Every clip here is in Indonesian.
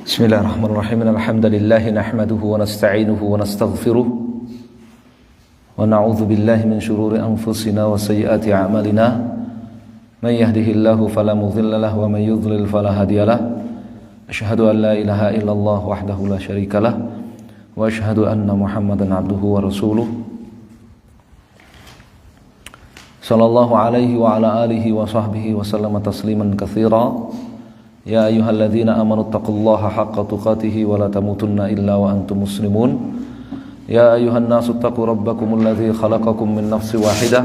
Bismillahirrahmanirrahim. Alhamdulillahi nahmaduhu wa nasta'inuhu wa nastaghfiruh wa na'udzu billahi min shururi anfusina wa sayyiati a'malina. May yahdihillahu fala mudilla lahu wa may yudlil fala hadiyalah. Asyhadu an la ilaha illallah wahdahu la syarikalah wa asyhadu anna Muhammadan abduhu wa rasuluh. Sallallahu alaihi wa ala alihi wa sahbihi wa sallama tasliman katsira. Ya ayyuhalladzina amanu taqullaha haqqa tuqatih wa la tamutunna illa wa antum muslimun. Ya ayyuhan nasu taqu rabbakumul ladzi khalaqakum min nafsin wahidah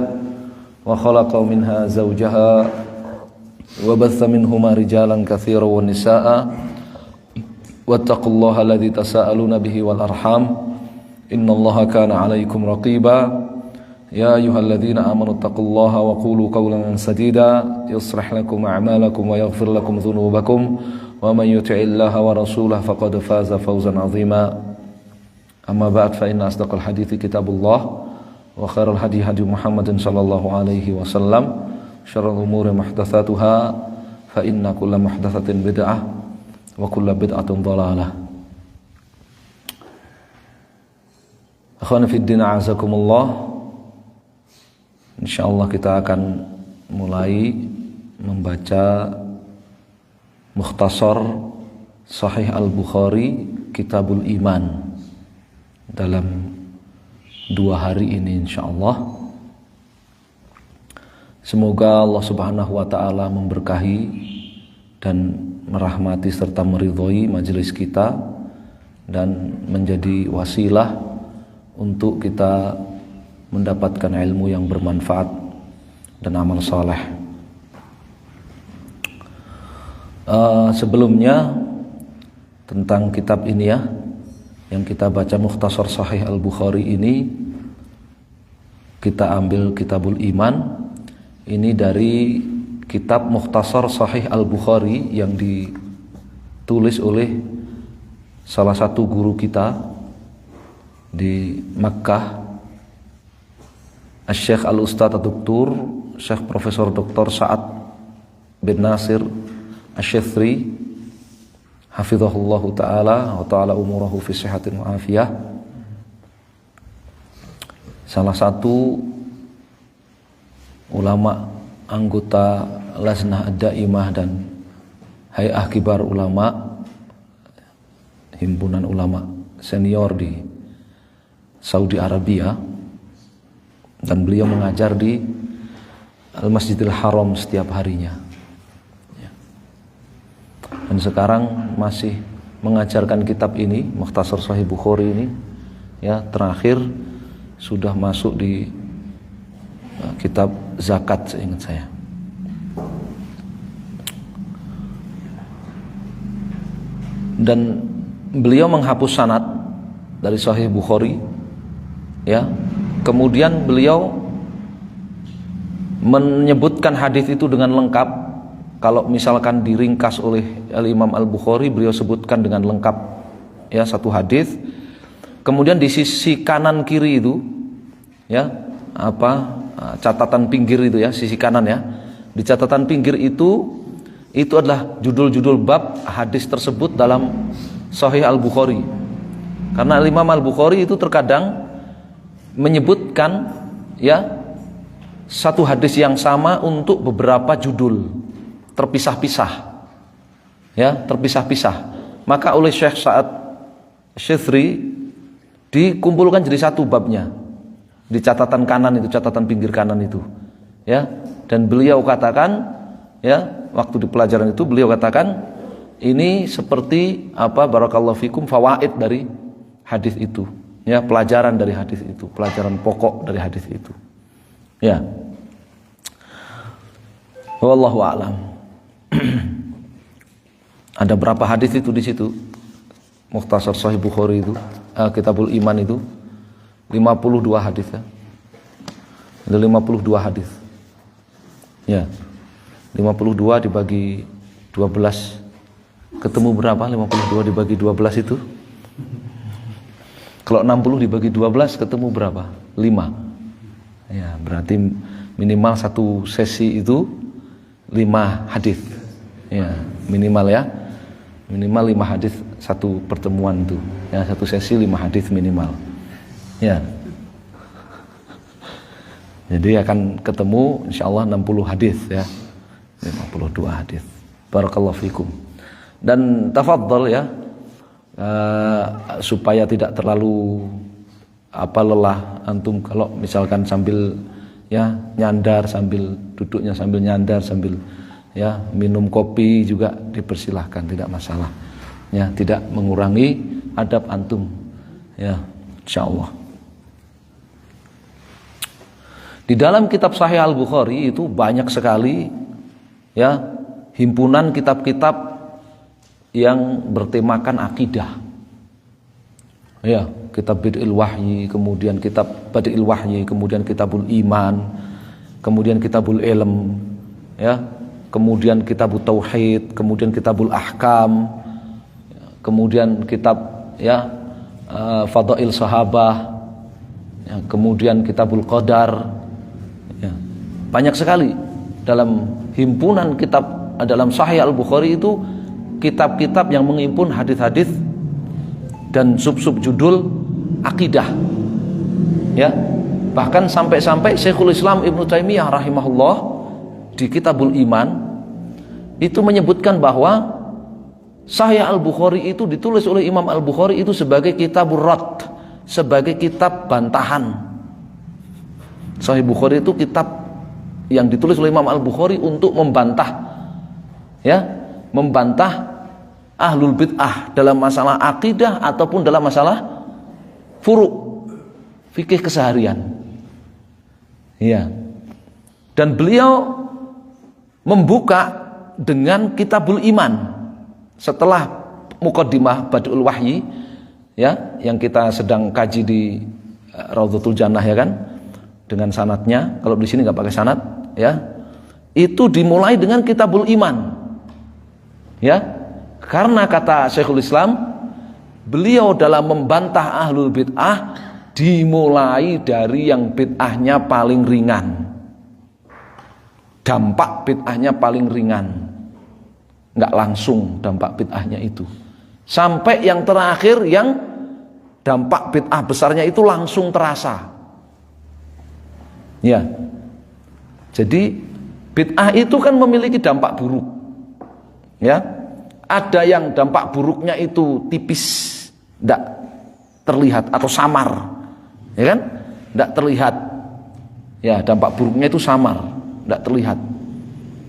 wa khalaqa minha zawjaha wa batha minhuma rijalan katsiran wa nisaa'a wattaqullaha alladzi tasaaluna bihi wal arham innallaha kana 'alaikum raqiba. Ya ayyuhalladzina amanu taqullaha wa qulu qawlan sadida yuslih lakum a'malakum wa yaghfir lakum dhunubakum wa man yuti'illaha wa rasulahu faqad faza fawzan 'azima. Amma ba'd, fa inna asdaqal hadithi kitabullah wa khairal hadi hadi Muhammadin sallallahu alaihi wasallam, syarrul umuri muhdatsatuha fa inna kulla muhdatsatin bid'ah wa kulla bid'atin dhalalah. Akhwan fid din, a'azakumullah. InsyaAllah kita akan mulai membaca Mukhtasar Sahih Al-Bukhari Kitabul Iman dalam 2 hari ini insyaAllah. Semoga Allah subhanahu wa ta'ala memberkahi dan merahmati serta meridhoi majelis kita dan menjadi wasilah untuk kita mendapatkan ilmu yang bermanfaat dan amal saleh. Sebelumnya tentang kitab ini ya, yang kita baca Mukhtasar Sahih Al-Bukhari ini, kita ambil Kitabul Iman ini dari kitab Mukhtasar Sahih Al-Bukhari yang ditulis oleh salah satu guru kita di Makkah, Syekh Al-Ustadz Dr. Syekh Profesor Dr. Sa'ad bin Nasir Asy-Syithri hafizahullahu ta'ala wa ta'ala umurahu fi sihatin wa afiyah. Salah satu ulama anggota Lajnah Ad-Daimah dan Hay'ah Kibar Ulama, himpunan ulama senior di Saudi Arabia, dan beliau mengajar di Al-Masjidil Haram setiap harinya ya. Dan sekarang masih mengajarkan kitab ini, Mukhtasar Sahih Bukhari ini ya. Terakhir sudah masuk di kitab zakat seingat saya. Dan beliau menghapus sanad dari Sahih Bukhari ya. Kemudian beliau menyebutkan hadis itu dengan lengkap. Kalau misalkan diringkas oleh Imam Al-Bukhari, beliau sebutkan dengan lengkap ya satu hadis. Kemudian di sisi kanan kiri itu ya, catatan pinggir itu ya, sisi kanan ya. Di catatan pinggir itu adalah judul-judul bab hadis tersebut dalam Sahih Al-Bukhari. Karena Imam Al-Bukhari itu terkadang menyebutkan ya satu hadis yang sama untuk beberapa judul terpisah-pisah ya, terpisah-pisah. Maka oleh Syekh Sa'ad Asy-Syithri dikumpulkan jadi satu babnya di catatan kanan itu, catatan pinggir kanan itu ya. Dan beliau katakan ya, waktu di pelajaran itu beliau katakan ini seperti barakallahu fikum, fawaid dari hadis itu ya, pelajaran dari hadis itu, pelajaran pokok dari hadis itu ya. Wallahu a'lam. Ada berapa hadis itu di situ? Mukhtasar Sahih Bukhari itu, Kitabul Iman itu 52 hadis ya. Ada 52 hadis. Ya. 52 dibagi 12 ketemu berapa? 52 dibagi 12 itu. Kalau 60 dibagi 12 ketemu berapa? 5. Ya, berarti minimal satu sesi itu 5 hadis. Ya, minimal ya. Minimal 5 hadis satu pertemuan tuh. Ya, satu sesi 5 hadis minimal. Ya. Jadi akan ketemu insyaallah 60 hadis ya. 52 hadis. Barakallahu fikum. Dan tafadhol ya. Supaya tidak terlalu lelah antum kalau misalkan sambil ya nyandar, sambil duduknya sambil nyandar, sambil ya minum kopi juga dipersilahkan, tidak masalah ya, tidak mengurangi adab antum ya, insyaallah. Di dalam kitab Sahih Al-Bukhari itu banyak sekali ya himpunan kitab-kitab yang bertemakan akidah ya, kitab Bid'il Wahyi, kemudian kitab Badi'il Wahyi, kemudian kitabul Iman, kemudian kitabul Ilm ya, kemudian kitabut Tauhid, kemudian kitabul Ahkam, kemudian kitab ya Fadail Sahabah ya, kemudian kitabul Qadar ya. Banyak sekali dalam himpunan kitab dalam Sahih Al-Bukhari itu kitab-kitab yang menghimpun hadis-hadis dan sub-sub judul akidah ya. Bahkan sampai-sampai Syekhul Islam Ibnu Taimiyah rahimahullah di Kitabul Iman itu menyebutkan bahwa Sahih Al-Bukhari itu ditulis oleh Imam Al-Bukhari itu sebagai kitabur rad, sebagai kitab bantahan. Sahih Bukhari itu kitab yang ditulis oleh Imam Al-Bukhari untuk membantah ya, membantah ahlul bid'ah dalam masalah akidah ataupun dalam masalah furu' fikih keseharian ya. Dan beliau membuka dengan Kitabul Iman setelah muqaddimah Badi'ul Wahyi ya, yang kita sedang kaji di Raudhatul Jannah ya kan, dengan sanadnya. Kalau di sini nggak pakai sanad ya, itu dimulai dengan Kitabul Iman ya, karena kata Syekhul Islam, beliau dalam membantah ahlul bid'ah dimulai dari yang bid'ahnya paling ringan, dampak bid'ahnya paling ringan, nggak langsung dampak bid'ahnya itu, sampai yang terakhir yang dampak bid'ah besarnya itu langsung terasa ya. Jadi bid'ah itu kan memiliki dampak buruk ya. Ada yang dampak buruknya itu tipis, tidak terlihat atau samar, ya kan? Tidak terlihat. Ya, dampak buruknya itu samar, tidak terlihat.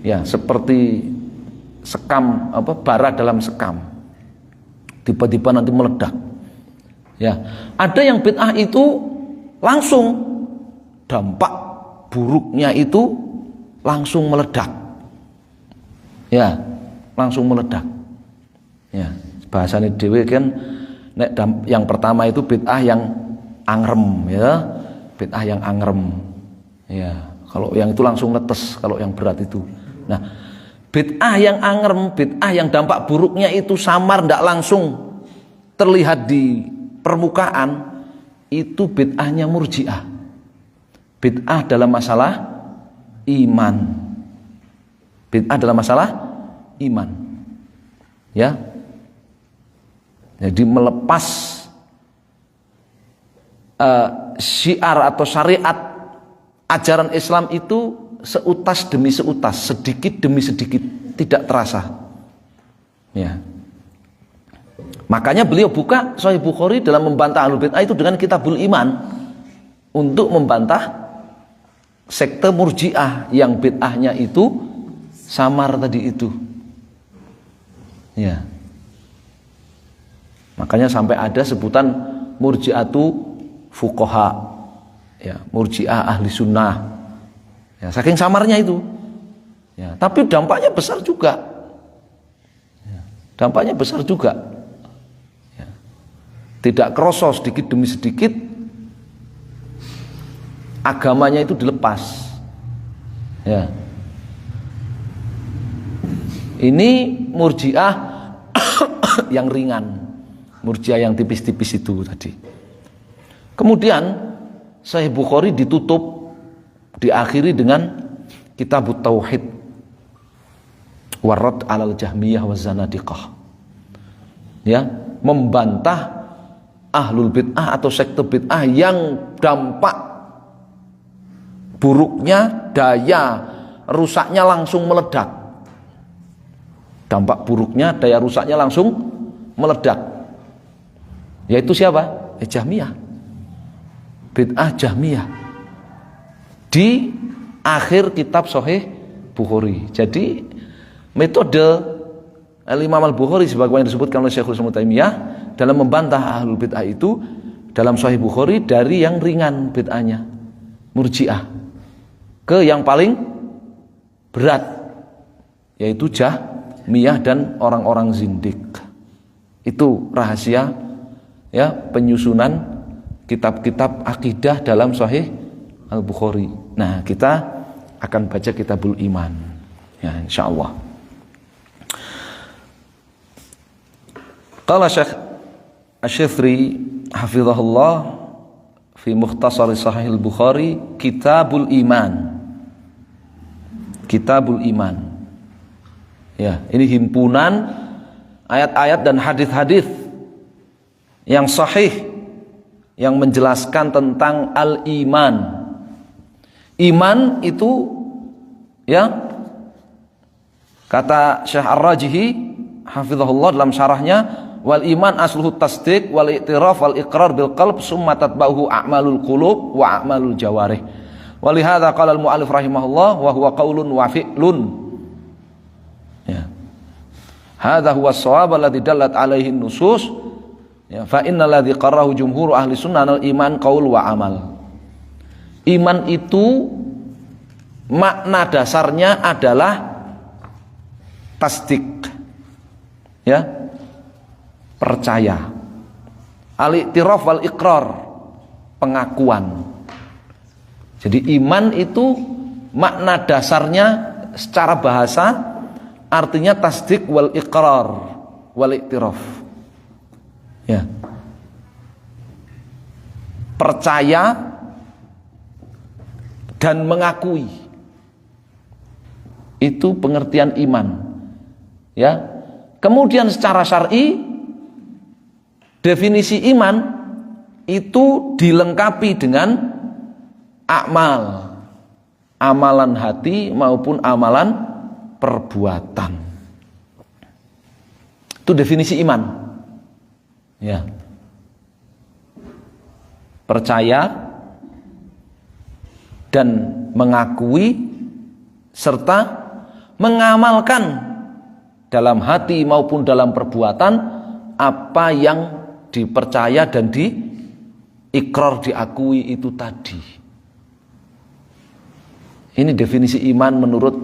Ya, seperti sekam bara dalam sekam. Tiba-tiba nanti meledak. Ya, ada yang bid'ah itu langsung dampak buruknya itu langsung meledak. Ya, langsung meledak. Ya, bahasanya dewe kan yang pertama itu bid'ah yang angrem ya, bid'ah yang angrem ya. Kalau yang itu langsung netes, kalau yang berat itu. Nah, bid'ah yang angrem, bid'ah yang dampak buruknya itu samar, tidak langsung terlihat di permukaan, itu bid'ahnya Murji'ah. Bid'ah dalam masalah iman. Bid'ah dalam masalah iman. Ya. Jadi melepas syiar atau syariat ajaran Islam itu seutas demi seutas, sedikit demi sedikit, tidak terasa. Ya. Makanya beliau buka Sahih Bukhari dalam membantah ahlul bid'ah itu dengan Kitabul Iman untuk membantah sekte Murji'ah yang bid'ahnya itu samar tadi itu. Ya. Makanya sampai ada sebutan Murji'atu fuqaha ya, Murji'ah ahli sunnah ya, saking samarnya itu ya, tapi dampaknya besar juga ya, dampaknya besar juga ya. Tidak kerasa, sedikit demi sedikit agamanya itu dilepas ya. Ini Murji'ah yang ringan, Murji'ah yang tipis-tipis itu tadi. Kemudian Sahih Bukhari ditutup, diakhiri dengan Kitabut Tauhid warad alal Jahmiyah wa Zanadiqah. ya, membantah ahlul bid'ah atau sekte bid'ah yang dampak buruknya, daya rusaknya langsung meledak. Dampak buruknya, daya rusaknya langsung meledak. Yaitu siapa? Jahmiyah. Bid'ah Jahmiyah. Di akhir kitab Sahih Bukhari. Jadi metode Al-Imam Al-Bukhari sebagaimana disebutkan oleh Syekhul Islam Taimiyah dalam membantah ahlul bid'ah itu dalam Sahih Bukhari dari yang ringan bid'ahnya, Murji'ah, ke yang paling berat, yaitu Jahmiyah dan orang-orang zindik. Itu rahasia ya penyusunan kitab-kitab akidah dalam Sahih Al-Bukhari. Nah, kita akan baca Kitabul Iman ya insyaallah. Qala Syekh Asy-Syafri hafizahullah fi Mukhtasar Sahih Al-Bukhari, Kitabul Iman. Kitabul Iman. Ya, ini himpunan ayat-ayat dan hadis-hadis yang sahih yang menjelaskan tentang al-iman. Iman itu ya, kata Syekh Ar-Rajihi hafizahullah dalam syarahnya, wal iman asluhu tasdiq wal i'tiraf wal iqrar bil qalb summa tatba'uhu a'malul qulub wa a'malul jawarih. Walihada qala al-mu'allif rahimahullah wa huwa qaulun wa fi'lun. Ya. Hadza huwa as-shawab alladhi dallat alaihi an-nusus. Ya, fa innal ladzi qarrahu jumhur ahli sunnah al-iman qaul wa amal. Iman itu makna dasarnya adalah tasdik. Ya. Percaya. Al-i'tiraf wal iqrar, pengakuan. Jadi iman itu makna dasarnya secara bahasa artinya tasdik wal iqrar wal i'tiraf. Ya. Percaya dan mengakui. Itu pengertian iman. Ya. Kemudian secara syar'i definisi iman itu dilengkapi dengan amal, amalan hati maupun amalan perbuatan. Itu definisi iman. Ya. Percaya dan mengakui serta mengamalkan dalam hati maupun dalam perbuatan apa yang dipercaya dan diikrar, diakui itu tadi. Ini definisi iman menurut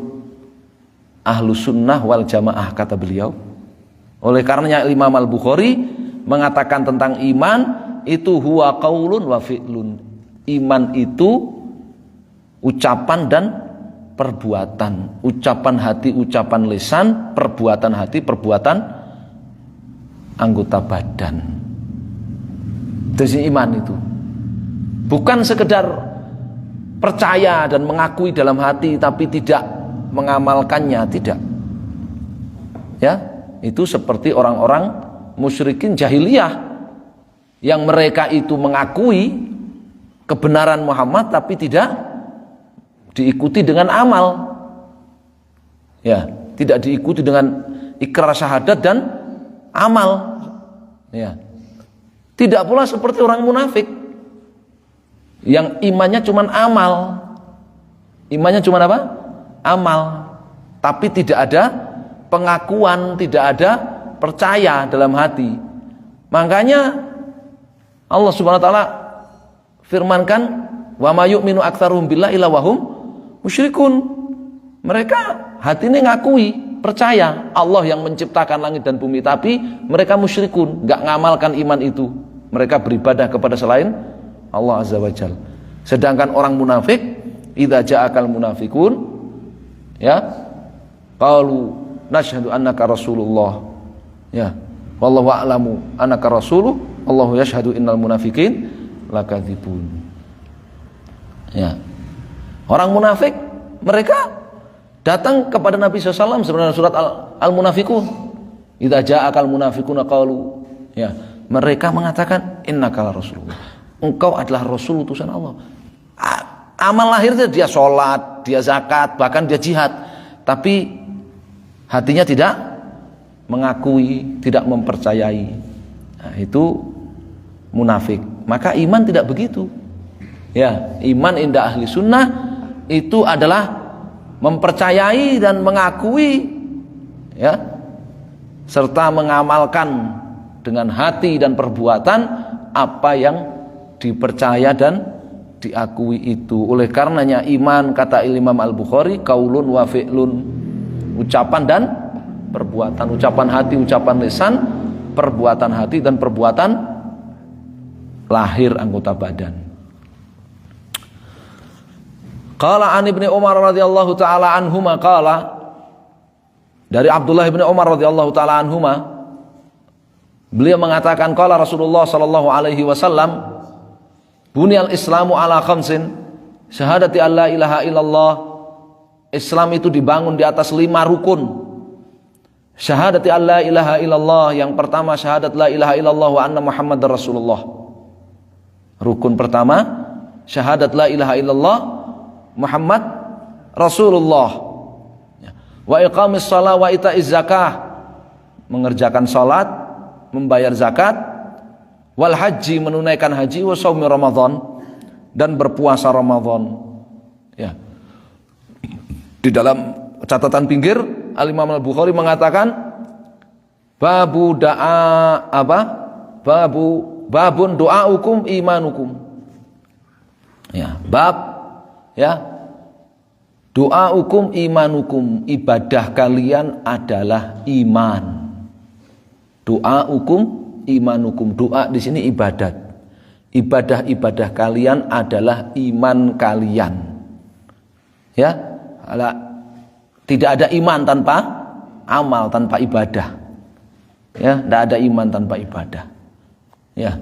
ahlu sunnah wal jamaah, kata beliau. Oleh karenanya Imam Al-Bukhari mengatakan tentang iman itu huwa qaulun wa fi'lun. Iman itu ucapan dan perbuatan. Ucapan hati, ucapan lisan, perbuatan hati, perbuatan anggota badan. Itu iman itu. Bukan sekedar percaya dan mengakui dalam hati tapi tidak mengamalkannya, tidak. Ya, itu seperti orang-orang musyrikin jahiliyah yang mereka itu mengakui kebenaran Muhammad tapi tidak diikuti dengan amal. Ya, tidak diikuti dengan ikrar syahadat dan amal. Ya. Tidak pula seperti orang munafik yang imannya cuma amal. Imannya cuma apa? Amal. Tapi tidak ada pengakuan, tidak ada percaya dalam hati. Makanya Allah Subhanahu wa taala firmankan, "Wa may yu'minu aktsaruhum billahi illa wa hum musyrikun." Mereka hatinya ngakui, percaya Allah yang menciptakan langit dan bumi, tapi mereka musyrikun, enggak ngamalkan iman itu. Mereka beribadah kepada selain Allah Azza wa Jalla. Sedangkan orang munafik, idza ja'akal munafiqun ya qalu nashhadu annaka rasulullah ya wallahu a'lamu annaka rasuluh wallahu yashhadu innal munafiqin lakadzibun. Ya. Orang munafik mereka datang kepada Nabi SAW sebenarnya surat Al-Munafiqun. Idza ja'akal munafiquna qalu, ya, mereka mengatakan innaka rasulullah. Engkau adalah rasul utusan Allah. Amal lahirnya dia sholat, dia zakat, bahkan dia jihad, tapi hatinya tidak mengakui, tidak mempercayai. Nah, itu munafik. Maka iman tidak begitu. Ya, iman indah ahli sunnah itu adalah mempercayai dan mengakui, ya, serta mengamalkan dengan hati dan perbuatan apa yang dipercaya dan diakui itu. Oleh karenanya iman, kata Imam Al-Bukhari, qaulun wa fi'lun, ucapan dan perbuatan, ucapan hati, ucapan lisan, perbuatan hati dan perbuatan lahir anggota badan. Qala an Ibnu Umar radhiyallahu taala anhuma qala, dari Abdullah bin Umar radhiyallahu taala anhuma, beliau mengatakan qala Rasulullah sallallahu alaihi wasallam, bunyal Islamu ala khamsin, syahadati alla ilaha illallah. Islam itu dibangun di atas 5 rukun. Syahadati alla ilaha illallah, yang pertama syahadat la ilaha illallah wa anna Muhammadar Rasulullah. Rukun pertama syahadat la ilaha illallah Muhammad Rasulullah. Wa iqamis shalah wa ita'iz zakah, mengerjakan salat, membayar zakat, wal haji, menunaikan haji, wa shaumi Ramadan, dan berpuasa Ramadan. Ya. Di dalam catatan pinggir Al-Imam Al-Bukhari mengatakan babun doa'ukum imanukum. Ya, bab, ya, doa'ukum imanukum, ibadah kalian adalah iman. Doa'ukum imanukum, doa di sini ibadat. Ibadah-ibadah kalian adalah iman kalian. Ya, tidak ada iman tanpa amal, tanpa ibadah. Ya, tidak ada iman tanpa ibadah. Ya.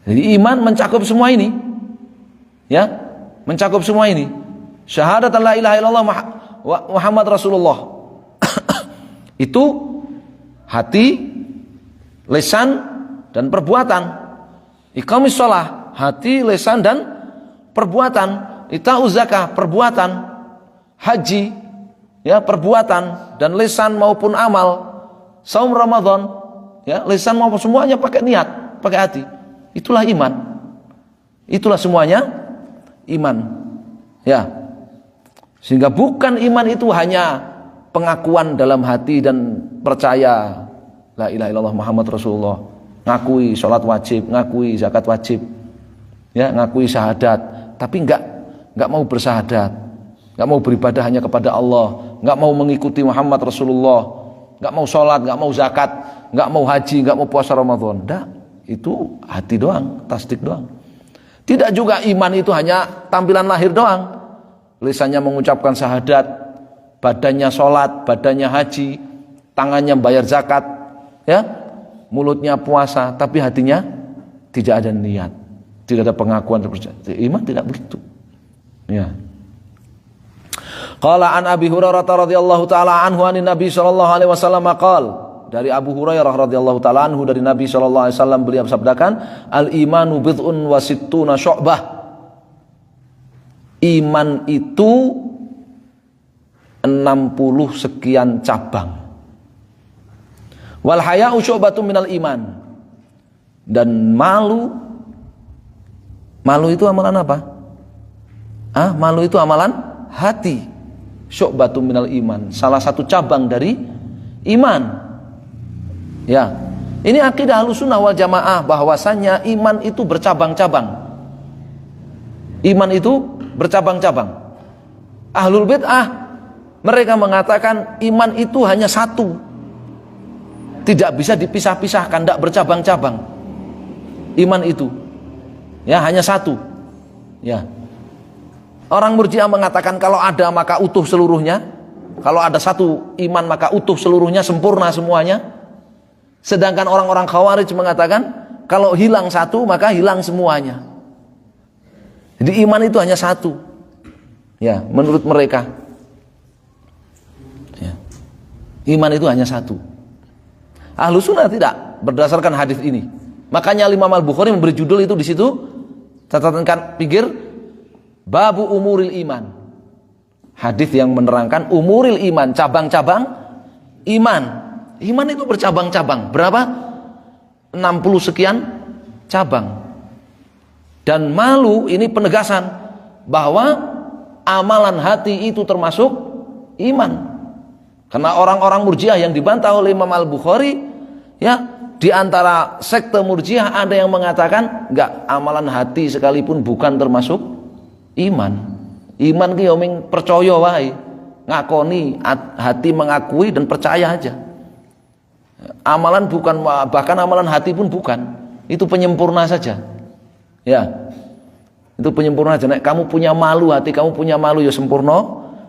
Jadi iman mencakup semua ini. Ya, mencakup semua ini. Syahadat la ilaha illallah Muhammad Rasulullah. Itu hati, lisan, dan perbuatan. Iqamis shalah, hati, lisan, dan perbuatan. Ita'uz zakah, perbuatan. Haji, ya, perbuatan dan lisan maupun amal. Saum Ramadan, ya, lisan maupun semuanya pakai niat, pakai hati. Itulah iman. Itulah semuanya iman. Ya. Sehingga bukan iman itu hanya pengakuan dalam hati dan percaya la ilaha illallah Muhammad Rasulullah, ngakui sholat wajib, ngakui zakat wajib, ya, ngakui syahadat, tapi enggak mau bersyahadat, enggak mau beribadah hanya kepada Allah, enggak mau mengikuti Muhammad Rasulullah, enggak mau sholat, enggak mau zakat, enggak mau haji, enggak mau puasa Ramadan. Enggak, itu hati doang, tasdik doang. Tidak juga iman itu hanya tampilan lahir doang. Lisannya mengucapkan syahadat, badannya sholat, badannya haji, tangannya bayar zakat, ya, mulutnya puasa, tapi hatinya tidak ada niat, tidak ada pengakuan. Iman tidak begitu. Ya. Qala an Abi Hurairah radhiyallahu taala anhu anin Nabi sallallahu alaihi wasallam qala, dari Abu Hurairah radhiyallahu taala anhu dari Nabi sallallahu alaihi wasallam, beliau sabdakan, al imanu bid'un wa sittuna syu'bah. Iman itu 60 sekian cabang. Wal haya'u syu'batun minal iman. Dan malu itu amalan apa? Malu itu amalan hati. Syu'batun minal iman, salah satu cabang dari iman. Ya. Ini akidah Ahlussunnah wal Jamaah, bahwasannya iman itu bercabang-cabang. Iman itu bercabang-cabang. Ahlul bid'ah, mereka mengatakan iman itu hanya satu, tidak bisa dipisah-pisahkan, tidak bercabang-cabang. Iman itu, ya, hanya satu. Ya. Orang Murji'ah mengatakan kalau ada maka utuh seluruhnya, kalau ada satu iman maka utuh seluruhnya, sempurna semuanya. Sedangkan orang-orang Khawarij mengatakan kalau hilang satu maka hilang semuanya. Jadi iman itu hanya satu, ya, menurut mereka. Ya. Iman itu hanya satu. Ahlus sunnah tidak berdasarkan hadis ini. Makanya Imam Al-Bukhari memberi judul itu di situ, catatan pinggir, babu umuril iman. Hadis yang menerangkan umuril iman, cabang-cabang iman. Iman itu bercabang-cabang. Berapa? 60 sekian cabang. Dan malu ini penegasan bahwa amalan hati itu termasuk iman. Karena orang-orang Murji'ah yang dibantah oleh Imam Al-Bukhari, ya, di antara sekte Murji'ah ada yang mengatakan enggak, amalan hati sekalipun bukan termasuk iman. Iman ki yo ming percaya wae, ngakoni, hati mengakui dan percaya aja. Amalan bukan, bahkan amalan hati pun bukan. Itu penyempurna saja. Ya. Itu penyempurna aja. Nek kamu punya malu, hati kamu punya malu ya sempurna.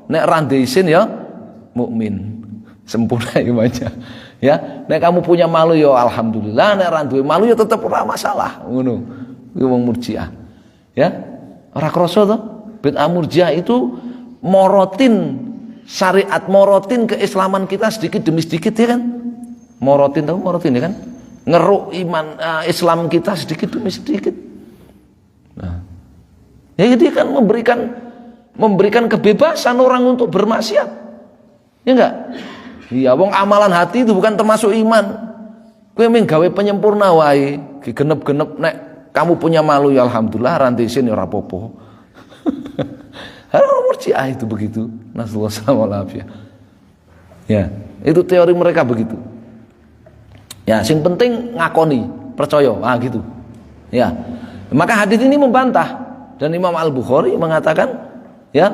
Nek randesin ya mukmin. Sempurna imannya. Ya, nek kamu punya malu ya alhamdulillah, nek ra duwe malu ya tetep ora masalah. Ngono. Kuwi wong Murji'ah. Ya. Ora krasa to? Bid'ah Murji'ah itu morotin syariat, morotin keislaman kita sedikit demi sedikit, ya kan? Morotin, tahu morotin ya kan? Ngeruk iman Islam kita sedikit demi sedikit. Nah, ya dia kan memberikan kebebasan orang untuk bermaksiat. Ya enggak? Iya, wong amalan hati itu bukan termasuk iman. Kowe mung gawe penyempurna wae, genep-genep nek kamu punya malu ya alhamdulillah, rantisin ya ora apa-apa. Orang Murji'ah itu begitu. Nasallahu alaihi. Ya, itu teori mereka begitu. Ya, sing penting ngakoni, percaya, gitu. Ya. Maka hadis ini membantah dan Imam Al-Bukhari mengatakan, ya,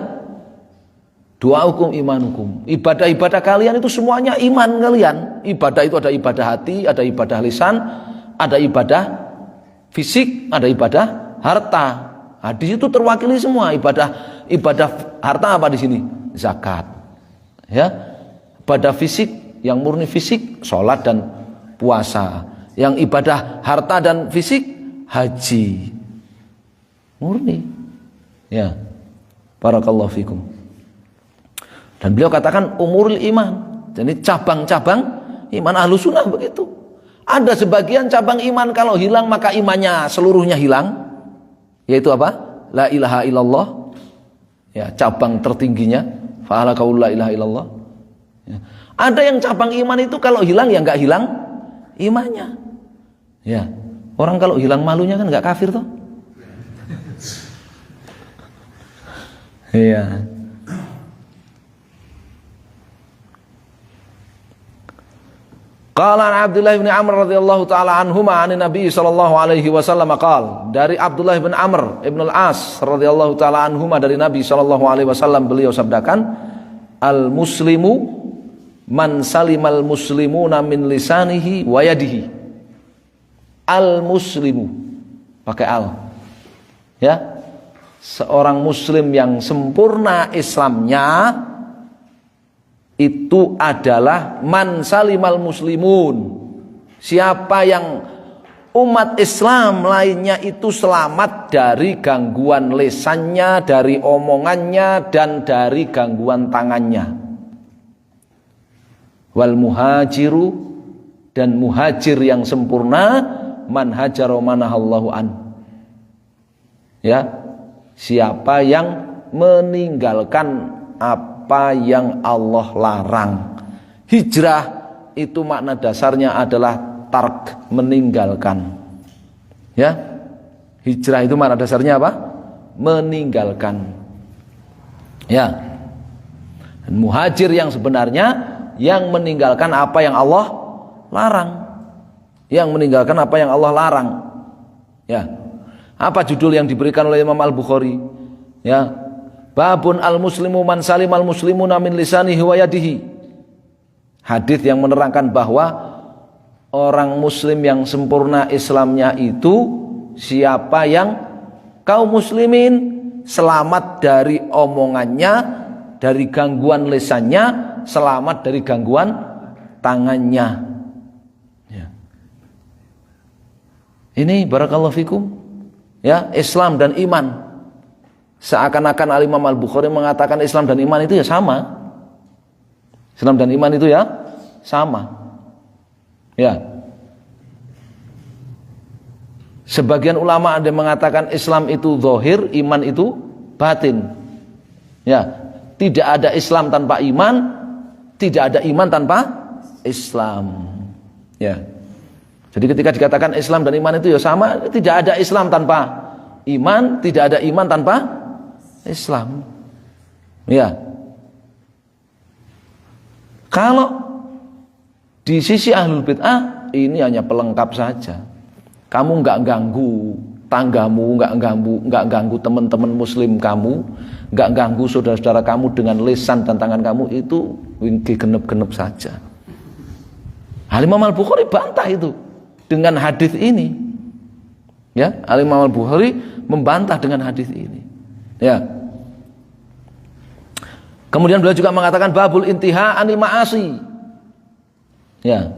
du'aukum imanukum. Ibadah-ibadah kalian itu semuanya iman kalian. Ibadah itu ada ibadah hati, ada ibadah lisan, ada ibadah fisik, ada ibadah harta. Hadis itu terwakili semua. Ibadah harta apa di sini? Zakat. Ya. Ibadah fisik yang murni fisik, sholat dan puasa. Yang ibadah harta dan fisik, haji. Murni. Ya. Barakallahu fikum. Dan beliau katakan umurul iman. Jadi cabang-cabang iman Ahlus Sunnah begitu. Ada sebagian cabang iman kalau hilang maka imannya seluruhnya hilang. Yaitu apa? La ilaha illallah. Ya, cabang tertingginya. Fa'ala qaul la ilaha illallah. Ya. Ada yang cabang iman itu kalau hilang ya enggak hilang imannya. Ya. Orang kalau hilang malunya kan enggak kafir toh? Iya. Qala Abdullah bin Amr radhiyallahu taala anhuma an Nabi sallallahu alaihi wasallam qala, dari Abdullah bin Amr ibn al-As radhiyallahu taala anhuma dari Nabi sallallahu alaihi wasallam beliau sabdakan, al muslimu man salimal muslimuna min lisanihi wa yadihi. Al muslimu pakai al. Ya. Seorang muslim yang sempurna Islamnya itu adalah man salimal muslimun, siapa yang umat Islam lainnya itu selamat dari gangguan lisannya, dari omongannya, dan dari gangguan tangannya. Wal muhajiru, dan muhajir yang sempurna, man hajara manahallahu an, ya, siapa yang meninggalkan apa yang Allah larang. Hijrah itu makna dasarnya adalah tark, meninggalkan. Ya. Hijrah itu makna dasarnya apa? Meninggalkan. Ya. Dan muhajir yang sebenarnya yang meninggalkan apa yang Allah larang. Yang meninggalkan apa yang Allah larang. Ya. Apa judul yang diberikan oleh Imam Al-Bukhari? Ya. Babun al-muslimu man salimal muslimuna min lisanihi wa yadihi. Hadis yang menerangkan bahwa orang muslim yang sempurna Islamnya itu siapa yang kaum muslimin selamat dari omongannya, dari gangguan lisannya, selamat dari gangguan tangannya. Ya. Ini barakallahu fikum. Ya, Islam dan iman. Seakan-akan Al-Imam Al-Bukhari mengatakan Islam dan iman itu ya sama. Islam dan iman itu ya sama. Ya. Sebagian ulama ada yang mengatakan Islam itu zahir, iman itu batin. Ya, tidak ada Islam tanpa iman, tidak ada iman tanpa Islam. Ya. Jadi ketika dikatakan Islam dan iman itu ya sama, tidak ada Islam tanpa iman, tidak ada iman tanpa Islam. Ya. Kalau di sisi ahlul bid'ah ini hanya pelengkap saja. Kamu nggak ganggu tanggamu, nggak ganggu teman-teman muslim kamu, nggak ganggu saudara-saudara kamu dengan lisan dan tangan kamu, itu wingki genep-genep saja. Al-Imam Al-Bukhari bantah itu dengan hadis ini. Ya, Al-Imam Al-Bukhari membantah dengan hadis ini. Ya. Kemudian beliau juga mengatakan babul intiha anil ma'asi. Ya.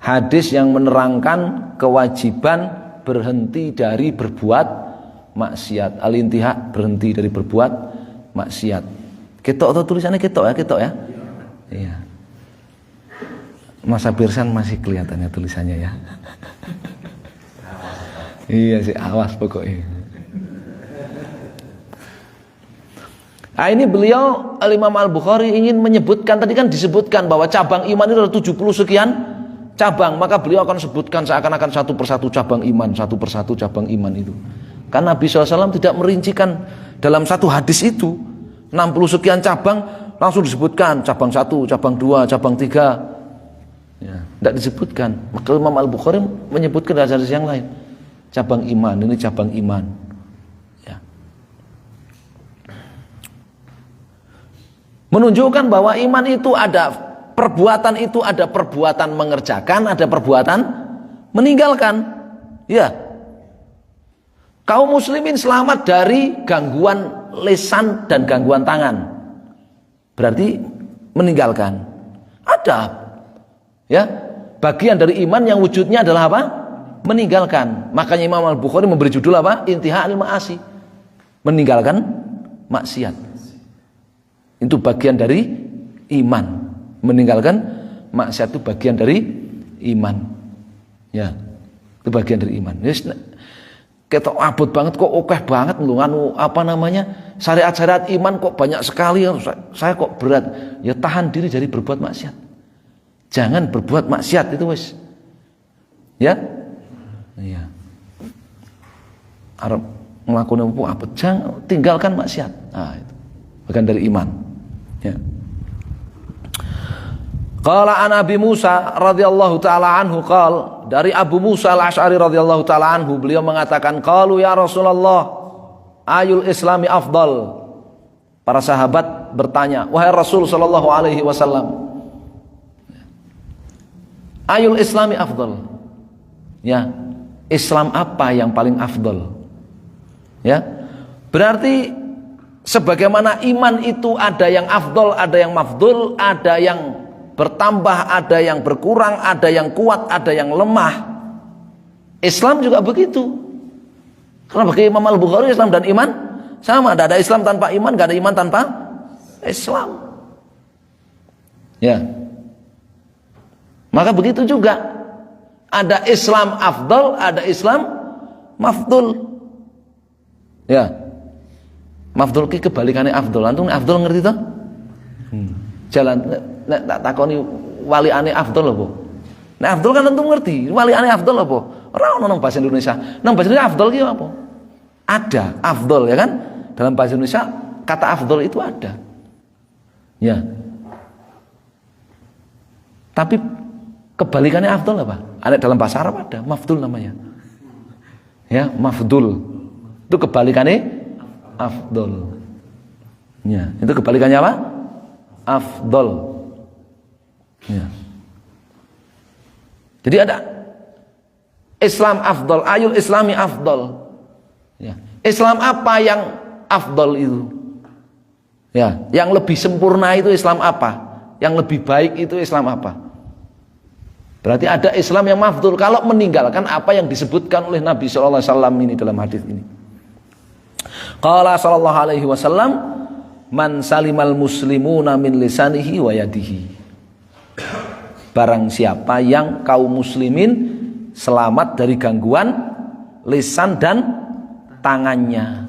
Hadis yang menerangkan kewajiban berhenti dari berbuat maksiat. Al-intiha, berhenti dari berbuat maksiat. Ketok atau tulisannya ketok ya? Iya. Mas Abirsan masih kelihatannya tulisannya ya. Iya sih, awas pokoknya. Nah, ini beliau Al-Imam Al-Bukhari ingin menyebutkan, tadi kan disebutkan bahwa cabang iman itu ada 70 sekian cabang, maka beliau akan sebutkan seakan-akan satu persatu cabang iman, satu persatu cabang iman itu. Karena Nabi SAW tidak merincikan dalam satu hadis itu 60 sekian cabang langsung disebutkan cabang 1, cabang 2, cabang 3. Ya, tidak disebutkan. Maka Imam Al-Bukhari menyebutkan hadis yang lain. Cabang iman, ini cabang iman. Ya. Menunjukkan bahwa iman itu ada perbuatan, itu ada perbuatan mengerjakan, ada perbuatan meninggalkan. Ya. Kaum muslimin selamat dari gangguan lisan dan gangguan tangan. Berarti meninggalkan. Ada. Ya, bagian dari iman yang wujudnya adalah apa? Meninggalkan. Makanya Imam Al-Bukhari memberi judul apa? Intiha anil ma'asi. Meninggalkan maksiat. Itu bagian dari iman. Meninggalkan maksiat itu bagian dari iman. Ya, itu bagian dari iman. Yes, ketok abot banget kok, okeh banget nganu apa namanya? Syariat-syariat iman kok banyak sekali. Saya kok berat. Ya tahan diri dari berbuat maksiat. Jangan berbuat maksiat itu wis. Ya? Iya. Arab ngelakuin apa? Jangan tinggalkan maksiat. Nah, itu bagian dari iman. Ya. Qala an Abi Musa radhiyallahu taala anhu qal, dari Abu Musa Al-Asy'ari radhiyallahu taala anhu, beliau mengatakan, qalu ya Rasulullah ayul islami afdal. Para sahabat bertanya, wahai Rasul sallallahu alaihi wasallam, ayul islami afdal. Ya, Islam apa yang paling afdal? Ya. Berarti sebagaimana iman itu ada yang afdal, ada yang mafdul, ada yang bertambah, ada yang berkurang, ada yang kuat, ada yang lemah. Islam juga begitu. Karena bagi Imam Al-Bukhari Islam dan iman sama, tidak ada Islam tanpa iman, tidak ada iman tanpa Islam. Ya. Maka begitu juga, ada Islam afdal, ada Islam mafdul. Ya. Mafdul ki kebalikannya afdal. Antum afdal ngerti toh? Jalan nek tak takoni wali ane afdal apa? Nek afdal kan antum ngerti, wali ane afdal apa? Ora ono nang bahasa Indonesia. Nang bahasa Indonesia afdal ki apa? Ada afdal ya kan? Dalam bahasa Indonesia kata afdal itu ada. Ya. Tapi kebalikannya afdal apa? Ada dalam bahasa Arab ada, mafdul namanya. Ya, mafdul. Itu kebalikannya afdal. Ya, itu kebalikannya apa? Afdal. Ya. Jadi ada Islam afdal, ayul islami afdal. Ya. Islam apa yang afdal itu? Ya, yang lebih sempurna itu Islam apa? Yang lebih baik itu Islam apa? Berarti ada Islam yang mafdul kalau meninggalkan apa yang disebutkan oleh Nabi sallallahu alaihi wasallam ini dalam hadis ini. Qala sallallahu alaihi wasallam, man salimal muslimuna min lisanihi wa yadihi. Barang siapa yang kaum muslimin selamat dari gangguan lisan dan tangannya.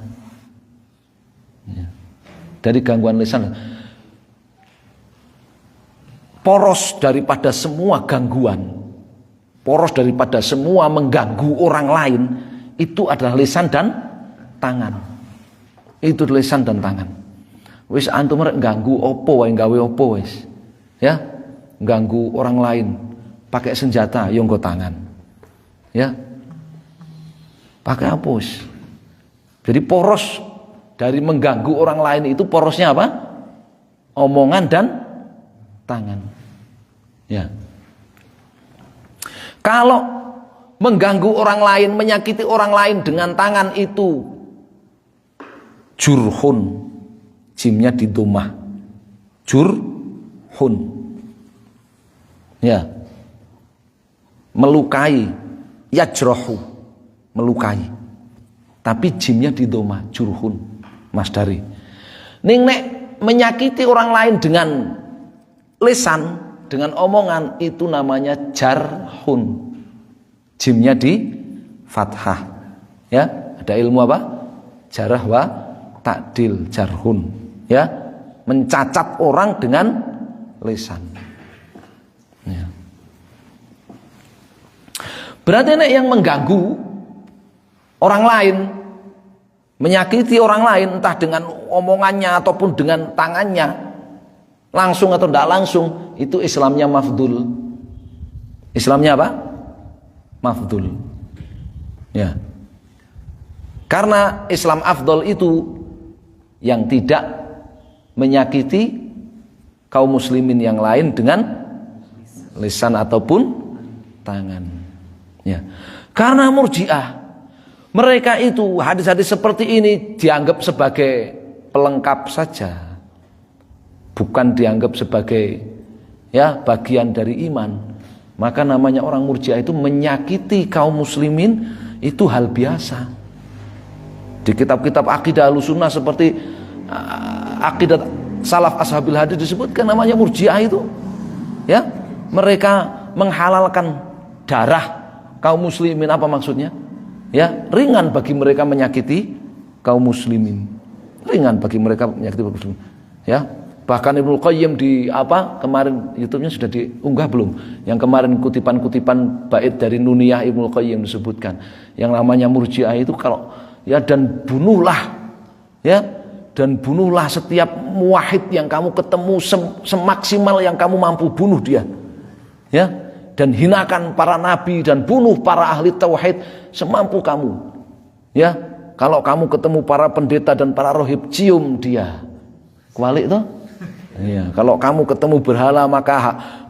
Dari gangguan lisan, poros daripada semua gangguan, poros daripada semua mengganggu orang lain, itu adalah lisan dan tangan. Itu lisan dan tangan. Wis antum rek ganggu opo wae gawe opo wis. Ya, ganggu orang lain pakai senjata yo nggo tangan. Ya. Pakai apa wis? Jadi poros dari mengganggu orang lain itu porosnya apa? Omongan dan tangan. Ya. Kalau mengganggu orang lain, menyakiti orang lain dengan tangan itu jurhun, jimnya di domah. Jurhun. Ya. Melukai, yajrohu, melukai. Tapi jimnya di domah, jurhun. Mas Dari, ning nek menyakiti orang lain dengan lisan, dengan omongan, itu namanya jarhun. Jimnya di fathah. Ya, ada ilmu apa? Jarah wa ta'dil, jarhun. Ya, mencacat orang dengan lisan. Ya. Berarti nek yang mengganggu orang lain, menyakiti orang lain entah dengan omongannya ataupun dengan tangannya, langsung atau tidak langsung, itu Islamnya mafdul. Islamnya apa? Mafdul. Ya. Karena Islam afdol itu yang tidak menyakiti kaum muslimin yang lain dengan lisan ataupun tangan. Ya. Karena Murji'ah, mereka itu hadis-hadis seperti ini dianggap sebagai pelengkap saja, bukan dianggap sebagai ya bagian dari iman. Maka namanya orang Murji'ah itu menyakiti kaum muslimin itu hal biasa. Di kitab-kitab akidah Ahlussunnah seperti akidah salaf ashabil hadis disebutkan namanya Murji'ah itu, ya, mereka menghalalkan darah kaum muslimin. Apa maksudnya? Ya, ringan bagi mereka menyakiti kaum muslimin. Ringan bagi mereka menyakiti kaum muslimin. Ya, bahkan Ibnu Qayyim di kemarin YouTube-nya sudah diunggah belum? Yang kemarin kutipan-kutipan bait dari Nuniyah Ibnu Qayyim disebutkan. Yang namanya Murji'ah itu kalau ya dan bunuhlah setiap muwahhid yang kamu ketemu semaksimal yang kamu mampu bunuh dia. Ya. Dan hinakan para nabi dan bunuh para ahli tauhid semampu kamu. Ya, kalau kamu ketemu para pendeta dan para rohib, cium dia. Kualik toh? Ya, kalau kamu ketemu berhala maka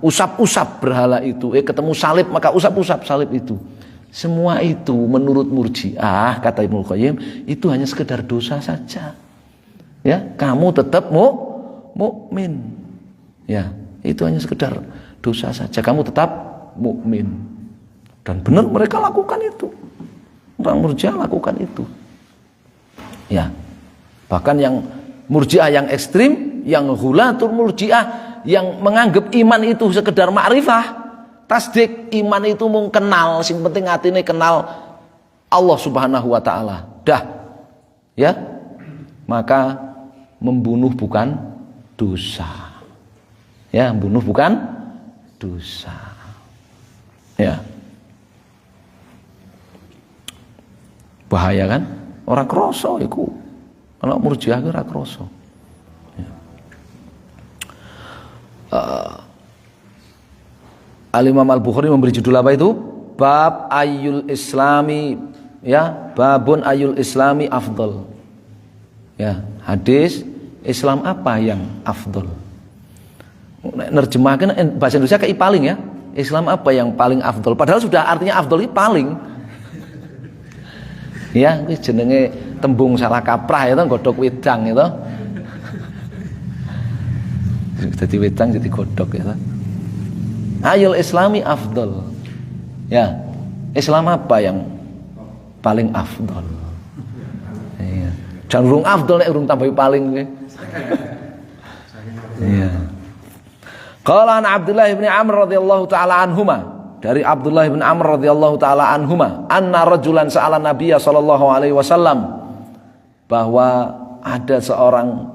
usap-usap berhala itu. Ketemu salib maka usap-usap salib itu. Semua itu menurut Murji'ah, kata Ibnu Qayyim, itu hanya sekedar dosa saja. Ya, kamu tetap mukmin. Ya, itu hanya sekedar dosa saja. Kamu tetap mukmin. Dan benar mereka lakukan itu. Orang Murji'ah lakukan itu. Ya. Bahkan yang Murji'ah yang ekstrim, yang ghulatul Murji'ah, yang menganggap iman itu sekedar ma'rifah, tasdik, iman itu mung kenal, sing penting atine kenal Allah Subhanahu wa taala. Dah. Ya. Maka membunuh bukan dosa. Ya, membunuh bukan dosa. Ya, bahaya kan? Orang kroso iku. Kalau Murji'ah itu orang kroso. Ya. Al-Imam Al-Bukhari memberi judul apa itu? Bab Ayyul Islami, ya, babun Ayyul Islami afdol. Ya, hadis Islam apa yang afdol? Nerjemahkan bahasa Indonesia kayak paling ya. Islam apa yang paling afdol? Padahal sudah artinya afdol itu paling. Ya, ini jenenge tembung salah kaprah itu godhok wedang itu. Jadi wedang jadi godhok itu. Ayul Islami afdol. Ya, Islam apa yang paling afdol? Ya. Jan urung afdol nek urung tambahi paling kowe. Iya. Qala an Abdullah bin Amr radhiyallahu taala anhuma, dari Abdullah bin Amr radhiyallahu taala anhuma, anna rajulan sa'ala Nabiya sallallahu alaihi wasallam, bahwa ada seorang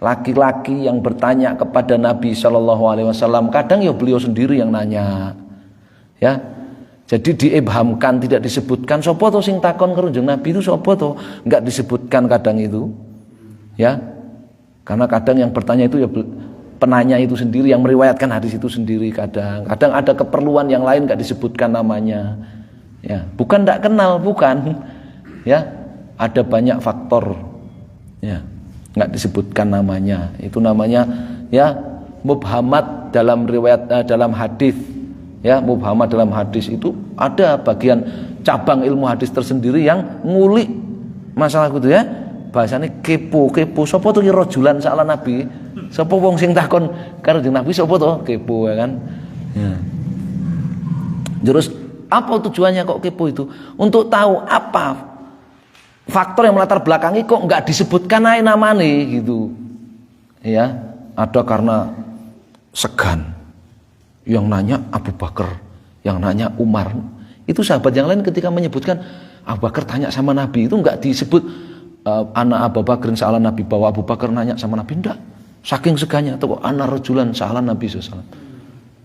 laki-laki yang bertanya kepada Nabi sallallahu alaihi wasallam. Kadang ya beliau sendiri yang nanya. Ya. Jadi diibhamkan, tidak disebutkan sapa to sing takon karo Nabi itu sapa to, enggak disebutkan kadang itu. Ya. Karena kadang yang bertanya itu ya penanya itu sendiri, yang meriwayatkan hadis itu sendiri. Kadang ada keperluan yang lain enggak disebutkan namanya. Ya, bukan enggak kenal, bukan. Ya, ada banyak faktor. Ya, enggak disebutkan namanya. Itu namanya ya mubhamat dalam riwayat dalam hadis. Ya, mubhamat dalam hadis itu ada bagian cabang ilmu hadis tersendiri yang ngulik masalah itu ya. Bahasanya kepo. Sapa to ki rajulan sa'ala Nabi? Sapa wong sing takon karo Nabi sapa to? Kepo ya kan. Ya. Terus apa tujuannya kok kepo itu? Untuk tahu apa faktor yang melatar belakangi kok enggak disebutkan ae namane gitu. Ya, ada karena segan. Yang nanya Abu Bakar, yang nanya Umar. Itu sahabat yang lain ketika menyebutkan Abu Bakar tanya sama Nabi itu enggak disebut anak Abu Bakar sa'ala Nabi, bahwa Abu Bakar nanya sama Nabi, enggak. Saking segannya atau kok anak rajulan sa'ala Nabi sallallahu.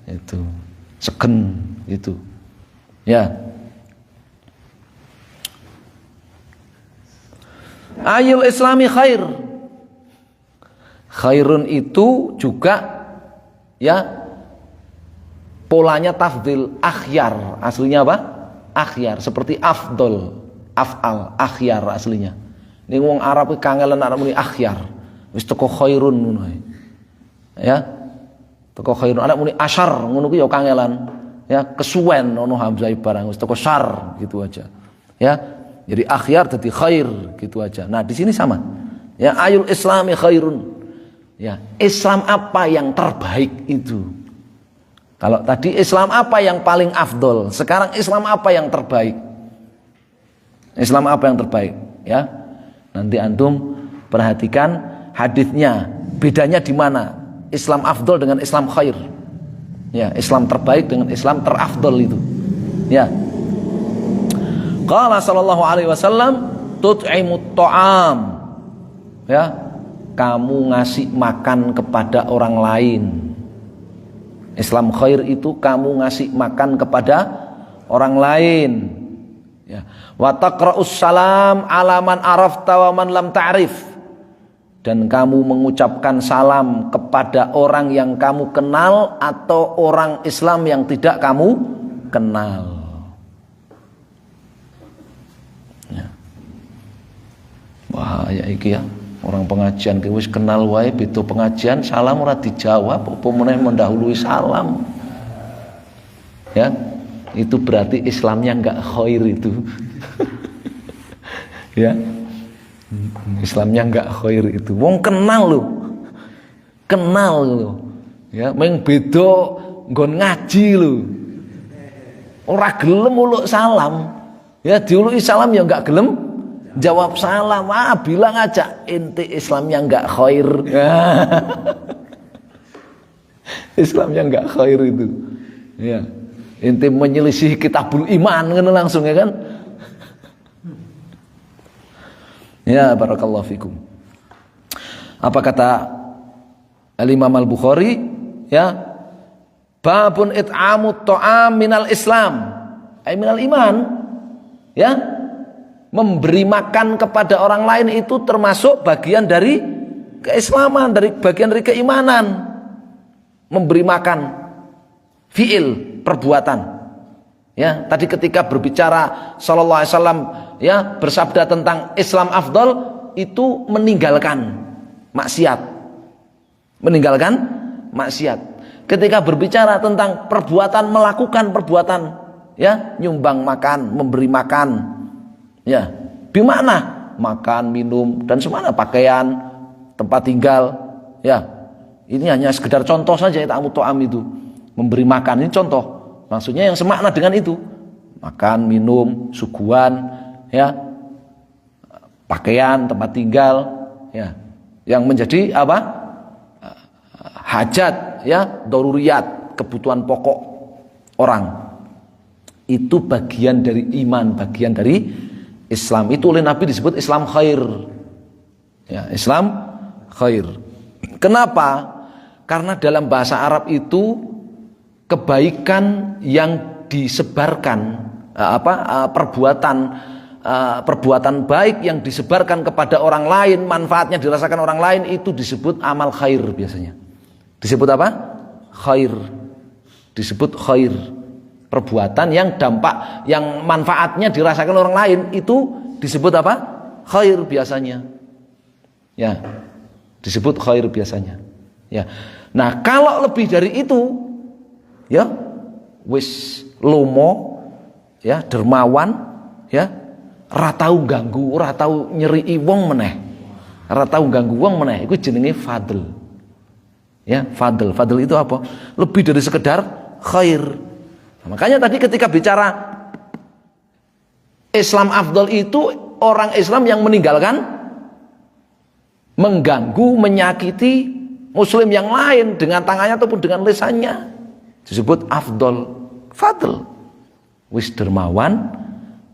Itu segen gitu. Ya. Ayul islami khair. Khairun itu juga ya polanya tafdil, akhyar. Aslinya apa? Akhyar, seperti afdol, af'al, akhyar aslinya. Ini wong Arab iki kangelan arep muni akhyar. Wis teko khairun ngono ae. Ya. Teko khairun arep muni asyar ngono ku ya kangelan. Ya, kesuwen ono hamzah barang wis teko syar gitu aja. Ya. Jadi akhyar jadi khair gitu aja. Nah, di sini sama. Ya, ayul islami khairun. Ya, Islam apa yang terbaik itu? Kalau tadi Islam apa yang paling afdol, sekarang Islam apa yang terbaik? Islam apa yang terbaik? Ya. Nanti antum perhatikan hadisnya, bedanya di mana? Islam afdol dengan Islam khair. Ya, Islam terbaik dengan Islam terafdol itu. Ya. Qala sallallahu alaihi wasallam, tut'imut ta'am. Ya, kamu ngasih makan kepada orang lain. Islam khair itu kamu ngasih makan kepada orang lain. Ya. Wa taqra'us salam ala man arafta wa man lam ta'rif. Dan kamu mengucapkan salam kepada orang yang kamu kenal atau orang Islam yang tidak kamu kenal. Ya. Wah, ya iki ya. Orang pengajian ki wis kenal wae beda pengajian salam ora dijawab apa meneh mendahului salam. Ya. Itu berarti Islamnya enggak khair itu. Ya. Islamnya enggak khair itu. Wong kenal lho. Kenal lho. Ya, meng beda nggon ngaji lho. Ora gelem uluk salam. Ya, diuluki salam ya enggak gelem jawab salam. Bilang aja ente Islamnya enggak khair. Islamnya enggak khair itu. Ya. Ente menyelisih kitabul iman kan langsung ya kan. Ya, barakallahu fikum. Apa kata Al-Imam Al-Bukhari? Ya. Babun it'amut ta'am minal Islam. Ay minal iman. Ya. Memberi makan kepada orang lain itu termasuk bagian dari keislaman, dari bagian dari keimanan. Memberi makan. Fi'il, perbuatan. Ya, tadi ketika berbicara sallallahu alaihi wasallam ya bersabda tentang Islam afdal itu meninggalkan maksiat. Meninggalkan maksiat. Ketika berbicara tentang perbuatan, melakukan perbuatan ya, nyumbang makan, memberi makan. Ya, bimakna makan, minum dan semana pakaian, tempat tinggal. Ya. Ini hanya sekedar contoh saja ta'amut ta'am itu. Memberi makan ini contoh, maksudnya yang semakna dengan itu, makan, minum, suguhan, ya, pakaian, tempat tinggal, ya, yang menjadi apa? Hajat, ya, daruriyat, kebutuhan pokok orang. Itu bagian dari iman, bagian dari Islam. Itu oleh Nabi disebut Islam khair. Ya, Islam khair. Kenapa? Karena dalam bahasa Arab itu kebaikan yang disebarkan, perbuatan baik yang disebarkan kepada orang lain, manfaatnya dirasakan orang lain, itu disebut amal khair biasanya. Disebut apa? Khair. Disebut khair. Perbuatan yang manfaatnya dirasakan orang lain itu disebut apa? Khair biasanya. Ya. Disebut khair biasanya. Ya. Nah, kalau lebih dari itu, ya, wis lomo, ya, dermawan, ya, ora tau ganggu, ora tau nyeri wong meneh. Ora tau ganggu wong meneh, iku jenenge fadl. Ya, fadl. Fadl itu apa? Lebih dari sekedar khair. Nah, makanya tadi ketika bicara Islam afdal itu orang Islam yang meninggalkan mengganggu, menyakiti muslim yang lain dengan tangannya ataupun dengan lisannya, disebut afdal, fadl. Wis dermawan,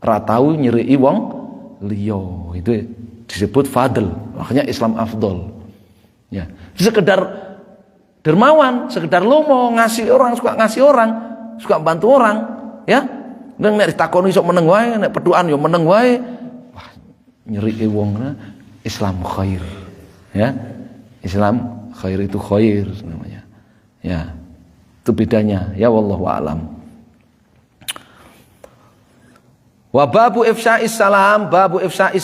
ra tau nyeri wong liya, itu disebut fadl. Makanya Islam afdal. Ya, sekedar dermawan, sekedar lomo, suka ngasih orang, suka bantu orang, ya. Nek ditakoni sok meneng wae, nek peduan yo meneng wae. Wah, nyeri wong Islam khair. Ya. Islam khair itu khair namanya. Ya. Itu bedanya, ya wallahu a'lam. Wa babu ifsya'is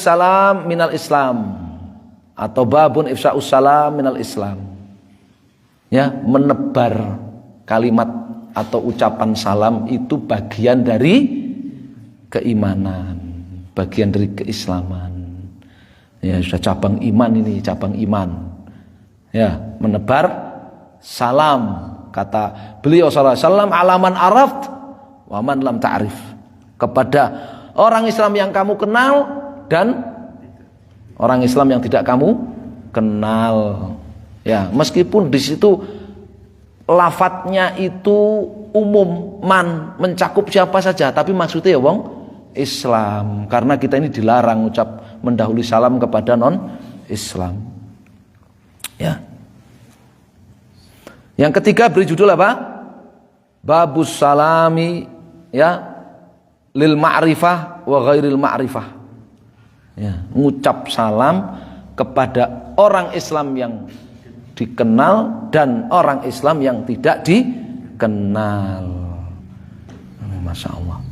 salam minal Islam, atau babun ifsya'us salam minal Islam. Ya, menebar kalimat atau ucapan salam itu bagian dari keimanan, bagian dari keislaman. Ya, sudah cabang iman ini, cabang iman. Ya, menebar salam, kata beliau sallallahu alaihi wasallam, alaman araft wa man lam ta'rif, kepada orang Islam yang kamu kenal dan orang Islam yang tidak kamu kenal. Ya, meskipun di situ lafadznya itu umum, mencakup siapa saja, tapi maksudnya ya wong Islam, karena kita ini dilarang ucap mendahului salam kepada non Islam. Ya. Yang ketiga beri judul apa? Babus salami, ya, lil ma'rifah wa ghairil ma'rifah. Ya, mengucap salam kepada orang Islam yang dikenal dan orang Islam yang tidak dikenal. Masya Allah.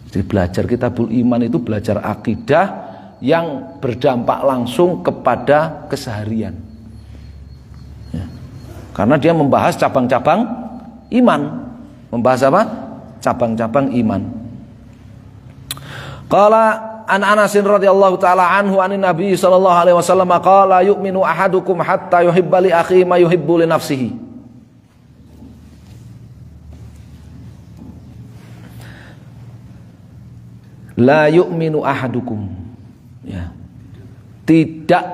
Jadi belajar kitabul iman itu belajar akidah yang berdampak langsung kepada keseharian. Ya. Karena dia membahas cabang-cabang iman. Membahas apa? Cabang-cabang iman. Qala an Anasin radhiyallahu taala anhu anin Nabi sallallahu alaihi wasallam qala yu'minu ahadukum hatta yuhibba li akhihi ma yuhibbu li nafsihi. La yu'minu ahadukum, ya, tidak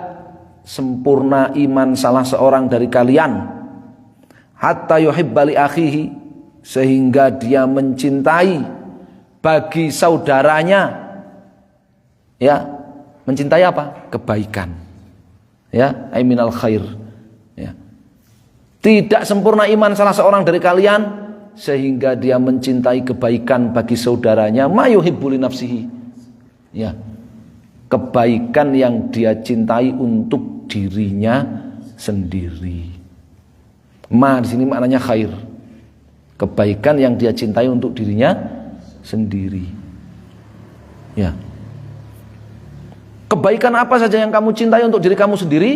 sempurna iman salah seorang dari kalian, hatta yuhibba li akhihi, sehingga dia mencintai bagi saudaranya, ya, mencintai apa? Kebaikan, ya, aiminal khair, ya. Tidak sempurna iman salah seorang dari kalian sehingga dia mencintai kebaikan bagi saudaranya, ma yuhibbu li nafsihi, ya, kebaikan yang dia cintai untuk dirinya sendiri. Ma di sini maknanya khair, kebaikan yang dia cintai untuk dirinya sendiri, ya. Kebaikan apa saja yang kamu cintai untuk diri kamu sendiri,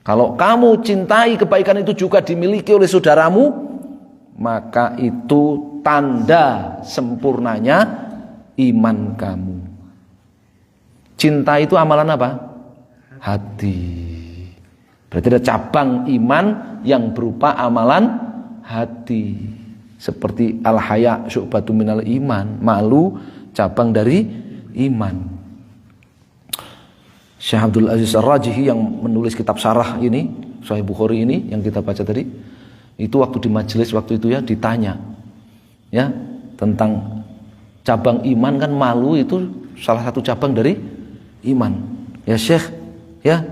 kalau kamu cintai kebaikan itu juga dimiliki oleh saudaramu, maka itu tanda sempurnanya iman kamu. Cinta itu amalan apa? Hati. Berarti ada cabang iman yang berupa amalan hati. Seperti al-haya syu'batun minal iman, malu cabang dari iman. Syekh Abdul Aziz Ar-Rajihi yang menulis kitab syarah ini, Sahih Bukhari ini yang kita baca tadi, itu waktu di majelis waktu itu ya ditanya ya tentang cabang iman, kan malu itu salah satu cabang dari iman. Ya Syekh, ya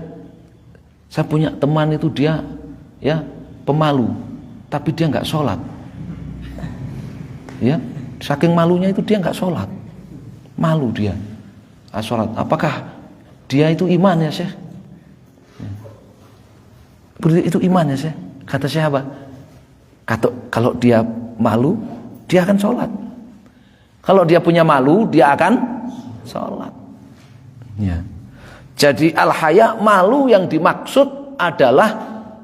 saya punya teman itu dia ya pemalu, tapi dia nggak sholat. Ya, saking malunya itu dia nggak sholat, malu dia sholat. Apakah dia itu iman ya Syekh? Itu iman ya Syekh? Kata siapa? Kalau dia malu, dia akan sholat. Kalau dia punya malu, dia akan sholat. Ya. Jadi al-haya, malu yang dimaksud adalah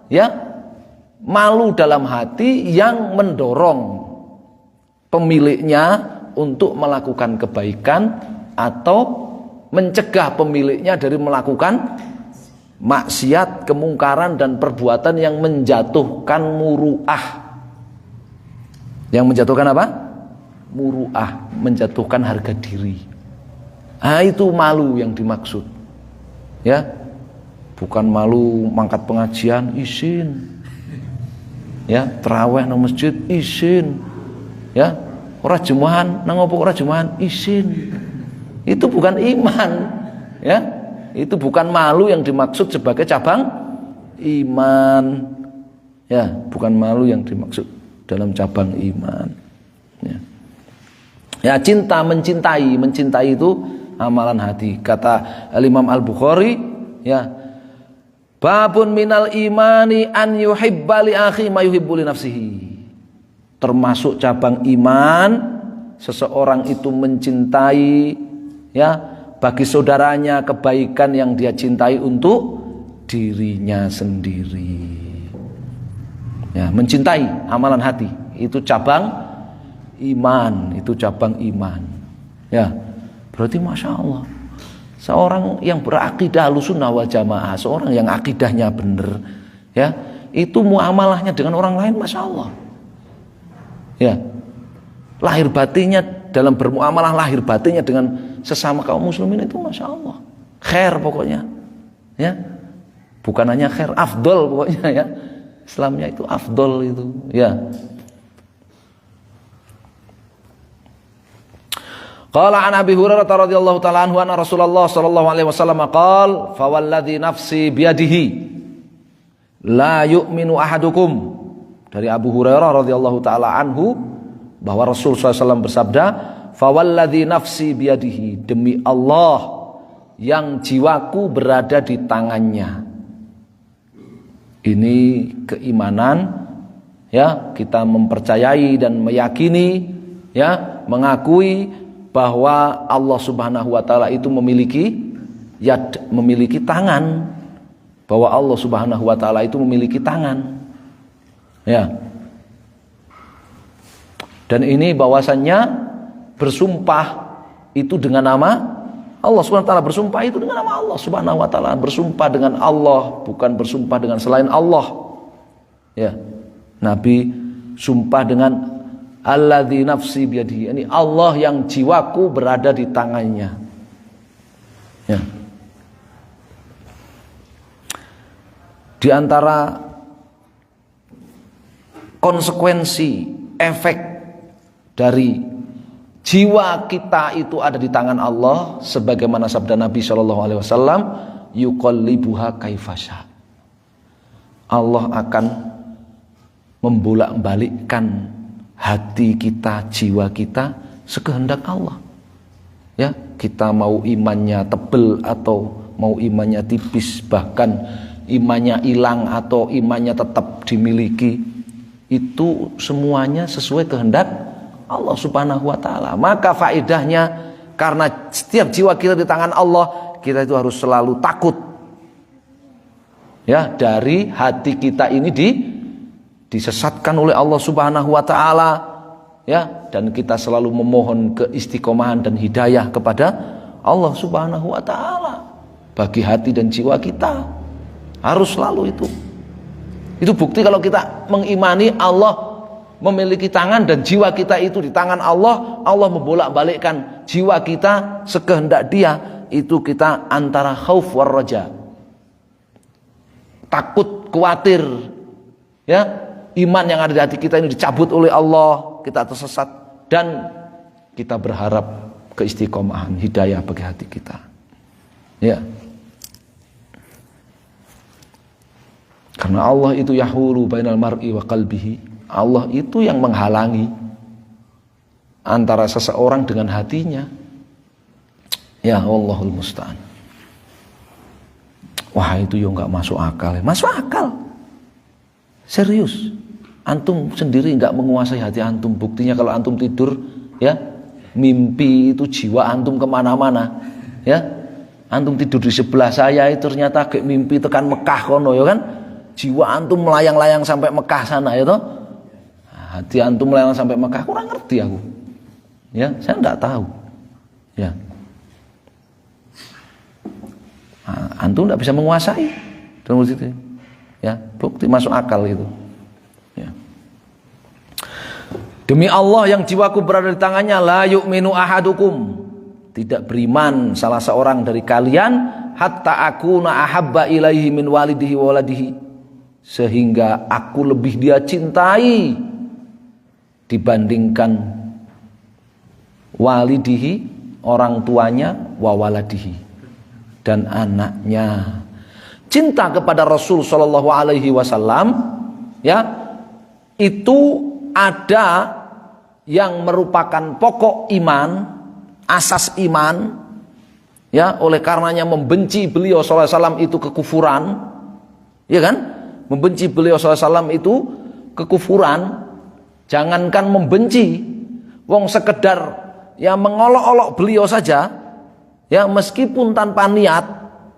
ya malu dalam hati yang mendorong pemiliknya untuk melakukan kebaikan atau mencegah pemiliknya dari melakukan maksiat, kemungkaran dan perbuatan yang menjatuhkan muru'ah. Yang menjatuhkan apa? Muru'ah, menjatuhkan harga diri. Ah, itu malu yang dimaksud. Ya. Bukan malu mangkat pengajian izin. Ya, tarawih nang masjid izin. Ya, ora jemahan nang opo ora jemahan izin. Itu bukan iman. Ya. Itu bukan malu yang dimaksud sebagai cabang iman. Ya, bukan malu yang dimaksud dalam cabang iman. Ya. Ya, cinta, mencintai itu amalan hati. Kata Imam Al-Bukhari, ya, babun minal imani an yuhibba li akhi ma yuhibbu li nafsihi. Termasuk cabang iman, seseorang itu mencintai ya bagi saudaranya kebaikan yang dia cintai untuk dirinya sendiri. Ya, mencintai amalan hati itu cabang iman, itu cabang iman. Ya, berarti masya Allah, seorang yang berakidah Ahlussunnah wal Jamaah, seorang yang akidahnya benar, ya, itu muamalahnya dengan orang lain masya Allah. Ya, lahir batinnya dalam bermuamalah, lahir batinnya dengan sesama kaum muslimin itu masya Allah, khair pokoknya. Ya, bukan hanya khair, afdol pokoknya ya. Islamnya itu afdol itu, ya. Qala an Abi Hurairah radhiyallahu ta'ala anhu anna Rasulullah sallallahu alaihi wasallam qala fa walladzi nafsi biyadihi la yu'minu ahadukum. Dari Abu Hurairah radhiyallahu ta'ala anhu bahwa Rasul SAW bersabda, fa walladzi nafsi biyadihi, demi Allah yang jiwaku berada di tangannya. Ini keimanan, ya, kita mempercayai dan meyakini, ya, mengakui bahwa Allah Subhanahu wa taala itu memiliki yad, memiliki tangan, bahwa Allah Subhanahu wa taala itu memiliki tangan. Ya. Dan ini bahwasannya bersumpah itu dengan nama Allah Subhanahu wa taala, bersumpah itu dengan nama Allah Subhanahu wa taala, bersumpah dengan Allah, bukan bersumpah dengan selain Allah. Ya. Nabi sumpah dengan alladzi nafsi biyadihi, ini Allah yang jiwaku berada di tangannya. Ya. Di antara konsekuensi efek dari jiwa kita itu ada di tangan Allah, sebagaimana sabda Nabi Shallallahu Alaihi Wasallam, yuqallibuha kaifasha. Allah akan membolak-balikkan hati kita, jiwa kita sekehendak Allah. Ya, kita mau imannya tebel atau mau imannya tipis, bahkan imannya hilang atau imannya tetap dimiliki, itu semuanya sesuai kehendak Allah Subhanahu wa taala. Maka faedahnya, karena setiap jiwa kita di tangan Allah, kita itu harus selalu takut, ya, dari hati kita ini disesatkan oleh Allah Subhanahu wa taala, ya, dan kita selalu memohon keistiqomahan dan hidayah kepada Allah Subhanahu wa taala bagi hati dan jiwa kita. Harus selalu itu. Itu bukti kalau kita mengimani Allah memiliki tangan dan jiwa kita itu di tangan Allah, Allah membolak-balikkan jiwa kita sekehendak Dia itu kita antara khauf war raja. Takut, khawatir, ya, iman yang ada di hati kita ini dicabut oleh Allah, kita tersesat, dan kita berharap keistiqomahan, hidayah bagi hati kita. Ya. Karena Allah itu yahulu bainal mar'i wa qalbihi. Allah itu yang menghalangi antara seseorang dengan hatinya. Ya Allahul musta'an. Wah, itu ya enggak masuk akal. Masuk akal. Serius. Antum sendiri enggak menguasai hati antum. Buktinya kalau antum tidur, ya, mimpi itu jiwa antum kemana-mana. Ya, antum tidur di sebelah saya itu ternyata kayak mimpi tekan Mekah kono, ya kan? Jiwa antum melayang-layang sampai Mekah sana, ya toh? Hati antum melayang sampai Mekah, kurang ngerti aku. Ya, saya enggak tahu. Ya. Antum enggak bisa menguasai dalam situ. Ya, bukti masuk akal itu. Ya. Demi Allah yang jiwaku berada di tangannya, la yu'minu ahadukum. Tidak beriman salah seorang dari kalian hatta akuna ahabba ilaihi min walidihi wa waladihi. Sehingga aku lebih dia cintai dibandingkan walidihi, orang tuanya, wa waladihi, dan anaknya. Cinta kepada Rasul sallallahu alaihi wasallam, ya, itu ada yang merupakan pokok iman, asas iman, ya, oleh karenanya membenci beliau sallallahu alaihi wasallam itu kekufuran, ya kan? Membenci beliau sallallahu alaihi wasallam itu kekufuran. Jangankan membenci, wong sekedar ya mengolok-olok beliau saja, ya, meskipun tanpa niat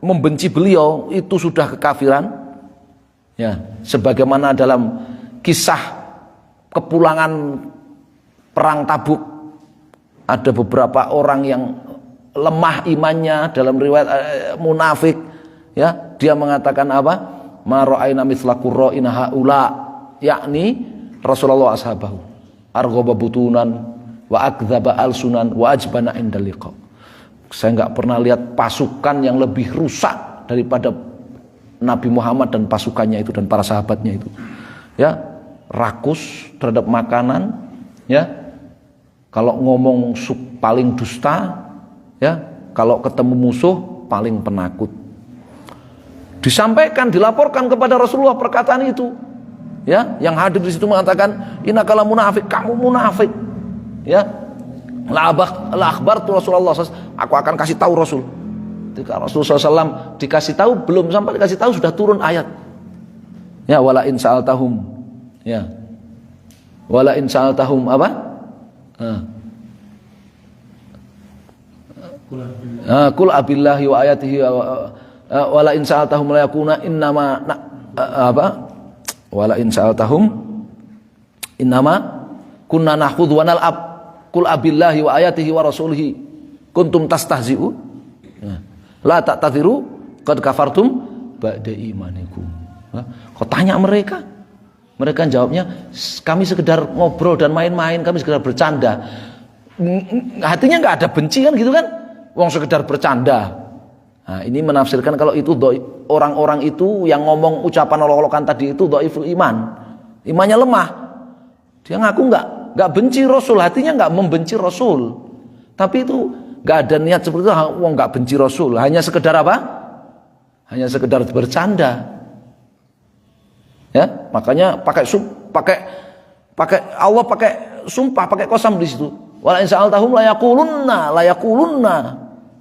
membenci beliau itu sudah kekafiran. Ya, sebagaimana dalam kisah kepulangan perang Tabuk, ada beberapa orang yang lemah imannya, dalam riwayat munafik, ya, dia mengatakan apa? Ma ra'ayna mithla qurra'ina haula, yakni Rasulullah ashabahu arghaba butunan wa akdzaba alsunan wa ajbana indal liqa. Saya enggak pernah lihat pasukan yang lebih rusak daripada Nabi Muhammad dan pasukannya itu dan para sahabatnya itu. Ya, rakus terhadap makanan, ya. Kalau ngomong paling dusta, ya. Kalau ketemu musuh paling penakut. Disampaikan, dilaporkan kepada Rasulullah perkataan itu. Ya, yang hadir di situ mengatakan, innakala munafik, kamu munafik. Ya. La akhbartu Rasulullah, aku akan kasih tahu Rasul. Ketika Rasulullah SAW dikasih tahu, belum sampai dikasih tahu sudah turun ayat. Ya, wala in sa'altahum. Ya. Wala in sa'altahum apa? Qul abillahi wa ayatihi wala in sa'altahum la yakuna innama apa? Wala in sa'altahum innama kunna nakhudhu wa nal'ab. Qul abillahi wa ayatihi wa rasulihi kuntum tastahzi'u. La ta'tadhiru qad kafartum ba'da imanikum. Kau tanya mereka. Mereka jawabnya, kami sekedar ngobrol dan main-main, kami sekedar bercanda. Hatinya enggak ada benci kan gitu kan? Wong sekedar bercanda. Nah, ini menafsirkan kalau itu orang-orang itu yang ngomong ucapan olok-olokan tadi itu dhaiful iman. Imannya lemah. Dia ngaku enggak benci Rasul, hatinya enggak membenci Rasul. Tapi itu enggak ada niat seperti itu, wong enggak benci Rasul, hanya sekedar apa? Hanya sekedar bercanda. Ya, makanya pakai Allah pakai sumpah, pakai qasam di situ. Wala in sa'altahum la yaqulunna.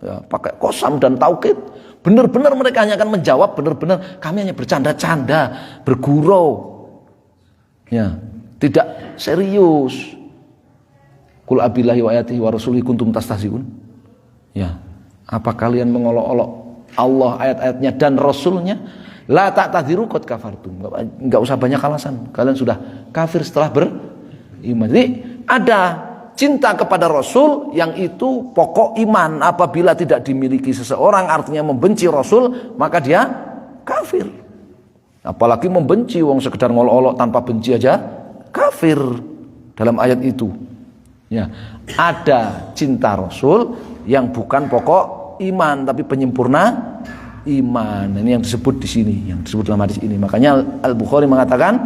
Ya, pakai qasam dan taukid. Benar-benar mereka hanya akan menjawab, benar-benar kami hanya bercanda-canda, bergurau. Ya, tidak serius. Qul abillahi wa ayatihi wa rasulihi kuntum tastahzi'un. Ya, apa kalian mengolok-olok Allah, ayat-ayatnya dan Rasulnya? La ta'tadhiru qad kafartum. Enggak usah banyak alasan. Kalian sudah kafir setelah beriman. Jadi ada cinta kepada Rasul yang itu pokok iman. Apabila tidak dimiliki seseorang artinya membenci Rasul, maka dia kafir. Apalagi membenci, wong sekedar ngolok-olok tanpa benci aja kafir dalam ayat itu. Ya, ada cinta Rasul yang bukan pokok iman, tapi penyempurna iman. Ini yang disebut di sini, yang disebut dalam hadis ini. Makanya Al-Bukhari mengatakan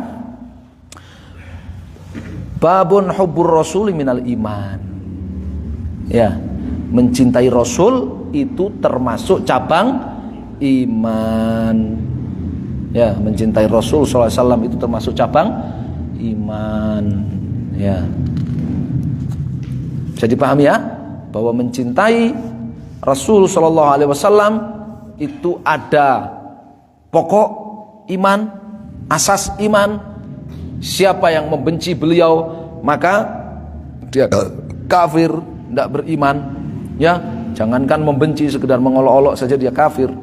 babun hubbur rasul minal iman. Ya, mencintai Rasul itu termasuk cabang iman. Ya, mencintai Rasul sallallahu alaihi wasallam itu termasuk cabang iman. Ya. Bisa dipahami ya, bahwa mencintai Rasul sallallahu alaihi wasallam itu ada pokok iman, asas iman. Siapa yang membenci beliau maka dia kafir, tidak beriman. Ya, jangankan membenci, sekedar mengolok-olok saja dia kafir.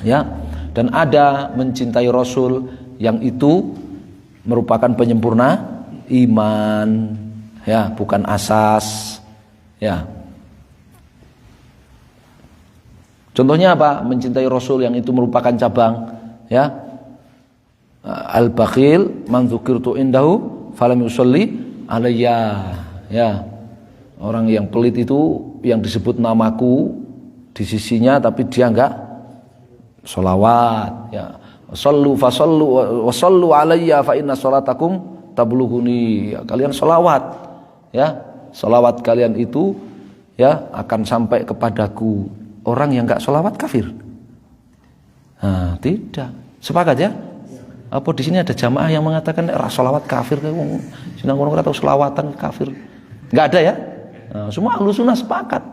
Ya, dan ada mencintai Rasul yang itu merupakan penyempurna iman. Ya, bukan asas. Ya. Contohnya apa? Mencintai Rasul yang itu merupakan cabang. Ya, al-bakhil man dzukirtu indahu falam yusalli alayya. Ya, orang yang pelit itu yang disebut namaku di sisinya tapi dia enggak sholawat. Ya, sallu fasallu wasallu alayya fa inna sholatakum tablughuni. Ya, kalian sholawat. Ya, sholawat kalian itu ya akan sampai kepadaku. Orang yang enggak sholawat kafir. Nah, tidak. Sepakat ya? Apa di sini ada jamaah yang mengatakan sholawat kafir? Sinang orang tahu sholawatan kafir? Enggak ada ya? Nah, semua ahlu sunnah sepakat.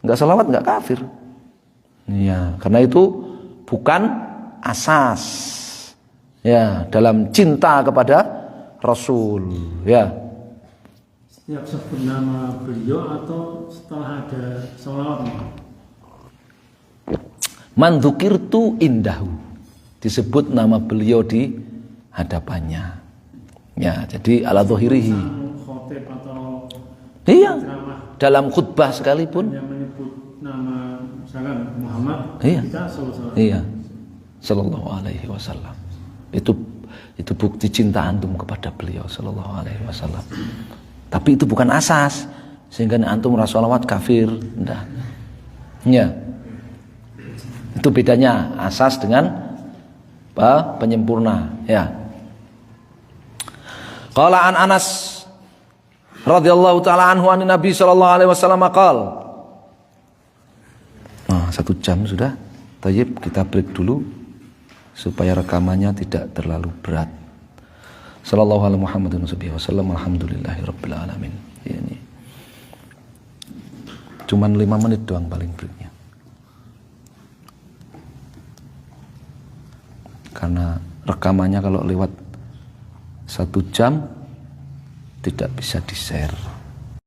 Enggak sholawat enggak kafir. Ya, karena itu bukan asas. Ya, dalam cinta kepada Rasul. Ya. Setiap sebut nama beliau atau setelah ada sholawat? Man dzukirtu indahu, disebut nama beliau di hadapannya. Ya, jadi ala dzahirihi. Khotib atau iya, dalam khutbah sekalipun yang menyebut nama misalkan Muhammad, iya, kita sallallahu iya, sallallahu alaihi wasallam. Itu bukti cinta antum kepada beliau sallallahu alaihi wasallam. Tapi itu bukan asas sehingga antum sholawat kafir, enggak. Ya. Itu bedanya asas dengan penyempurna. Ya. Qala an Anas radhiyallahu taala anhu an Nabi sallallahu alaihi wasallam qala. Nah, 1 jam sudah. Tayyib, kita break dulu supaya rekamannya tidak terlalu berat. Sallallahu alaihi Muhammadin wasallam. Alhamdulillahirabbil alamin. Ini cuman 5 menit doang paling breaknya. Karena rekamannya kalau lewat 1 jam tidak bisa di-share.